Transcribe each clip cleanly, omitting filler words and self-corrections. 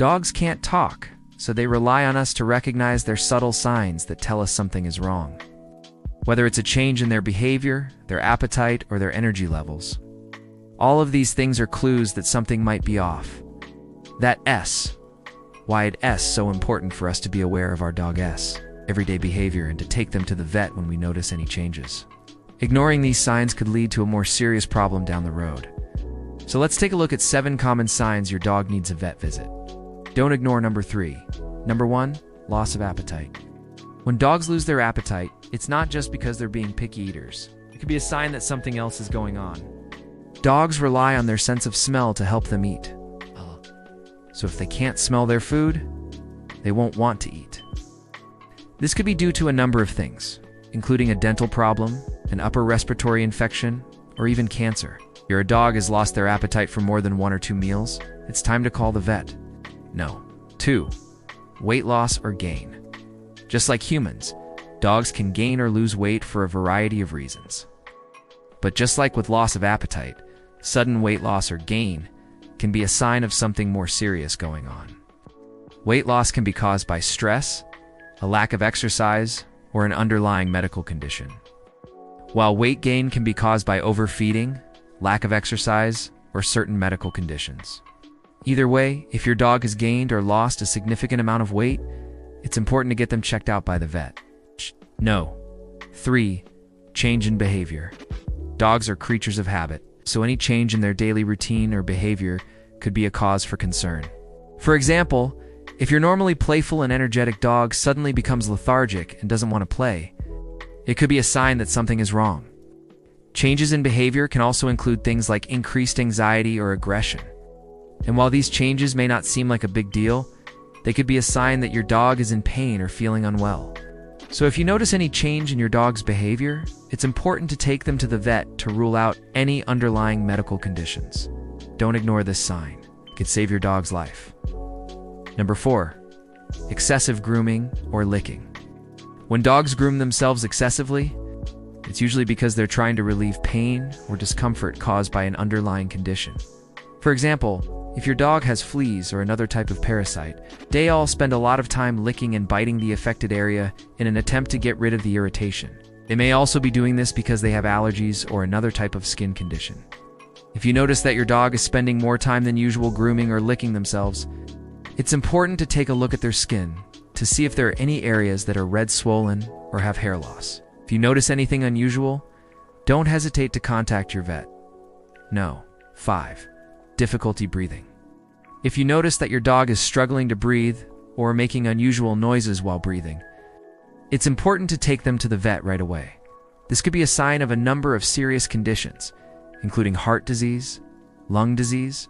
Dogs can't talk, so they rely on us to recognize their subtle signs that tell us something is wrong. Whether it's a change in their behavior, their appetite, or their energy levels. All of these things are clues that something might be off. That S. Why is S so important for us to be aware of our dog's everyday behavior and to take them to the vet when we notice any changes. Ignoring these signs could lead to a more serious problem down the road. So let's take a look at 7 common signs your dog needs a vet visit. Don't ignore number 3. Number 1, loss of appetite. When dogs lose their appetite, it's not just because they're being picky eaters. It could be a sign that something else is going on. Dogs rely on their sense of smell to help them eat. So if they can't smell their food, they won't want to eat. This could be due to a number of things, including a dental problem, an upper respiratory infection, or even cancer. If your dog has lost their appetite for more than 1 or 2 meals, it's time to call the vet. No. 2. Weight loss or gain. Just like humans, dogs can gain or lose weight for a variety of reasons. But just like with loss of appetite, sudden weight loss or gain can be a sign of something more serious going on. Weight loss can be caused by stress, a lack of exercise, or an underlying medical condition. While weight gain can be caused by overfeeding, lack of exercise, or certain medical conditions. Either way, if your dog has gained or lost a significant amount of weight, it's important to get them checked out by the vet. No. 3. Change in behavior. Dogs are creatures of habit, so any change in their daily routine or behavior could be a cause for concern. For example, if your normally playful and energetic dog suddenly becomes lethargic and doesn't want to play, it could be a sign that something is wrong. Changes in behavior can also include things like increased anxiety or aggression. And while these changes may not seem like a big deal, they could be a sign that your dog is in pain or feeling unwell. So if you notice any change in your dog's behavior, it's important to take them to the vet to rule out any underlying medical conditions. Don't ignore this sign. It could save your dog's life. Number 4. Excessive grooming or licking. When dogs groom themselves excessively, it's usually because they're trying to relieve pain or discomfort caused by an underlying condition. For example, if your dog has fleas or another type of parasite, they all spend a lot of time licking and biting the affected area in an attempt to get rid of the irritation. They may also be doing this because they have allergies or another type of skin condition. If you notice that your dog is spending more time than usual grooming or licking themselves, it's important to take a look at their skin to see if there are any areas that are red, swollen, or have hair loss. If you notice anything unusual, don't hesitate to contact your vet. No. 5. Difficulty breathing. If you notice that your dog is struggling to breathe or making unusual noises while breathing, it's important to take them to the vet right away. This could be a sign of a number of serious conditions, including heart disease, lung disease,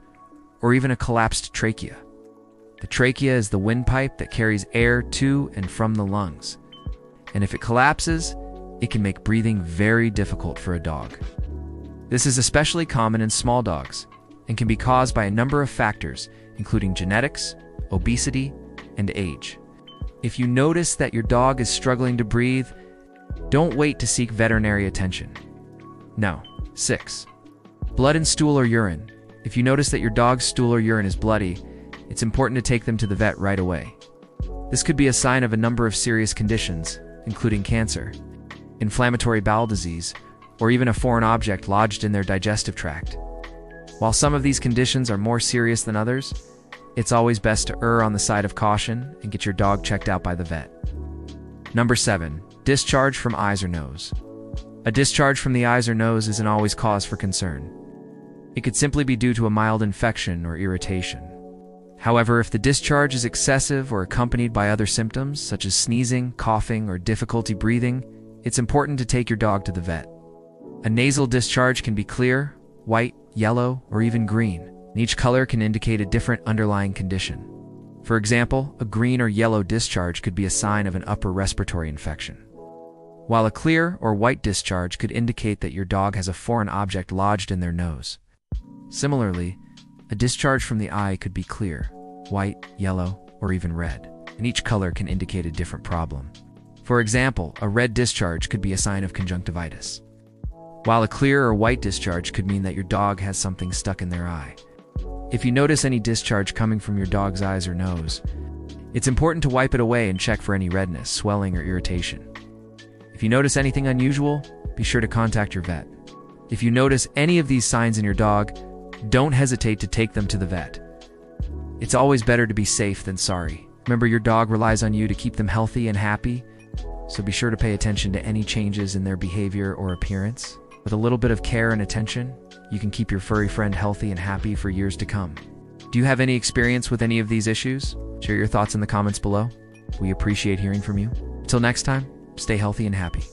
or even a collapsed trachea. The trachea is the windpipe that carries air to and from the lungs, and if it collapses, it can make breathing very difficult for a dog. This is especially common in small dogs and can be caused by a number of factors, including genetics, obesity, and age. If you notice that your dog is struggling to breathe, don't wait to seek veterinary attention. No. 6. Blood in stool or urine. If you notice that your dog's stool or urine is bloody, it's important to take them to the vet right away. This could be a sign of a number of serious conditions, including cancer, inflammatory bowel disease, or even a foreign object lodged in their digestive tract. While some of these conditions are more serious than others, it's always best to err on the side of caution and get your dog checked out by the vet. Number 7. Discharge from eyes or nose. A discharge from the eyes or nose isn't always cause for concern. It could simply be due to a mild infection or irritation. However, if the discharge is excessive or accompanied by other symptoms, such as sneezing, coughing, or difficulty breathing, it's important to take your dog to the vet. A nasal discharge can be clear, white, yellow, or even green, and each color can indicate a different underlying condition. For example, a green or yellow discharge could be a sign of an upper respiratory infection, while a clear or white discharge could indicate that your dog has a foreign object lodged in their nose. Similarly, a discharge from the eye could be clear, white, yellow, or even red, and each color can indicate a different problem. For example, a red discharge could be a sign of conjunctivitis, while a clear or white discharge could mean that your dog has something stuck in their eye. If you notice any discharge coming from your dog's eyes or nose, it's important to wipe it away and check for any redness, swelling, or irritation. If you notice anything unusual, be sure to contact your vet. If you notice any of these signs in your dog, don't hesitate to take them to the vet. It's always better to be safe than sorry. Remember, your dog relies on you to keep them healthy and happy, so be sure to pay attention to any changes in their behavior or appearance. With a little bit of care and attention, you can keep your furry friend healthy and happy for years to come. Do you have any experience with any of these issues? Share your thoughts in the comments below. We appreciate hearing from you. Until next time, stay healthy and happy.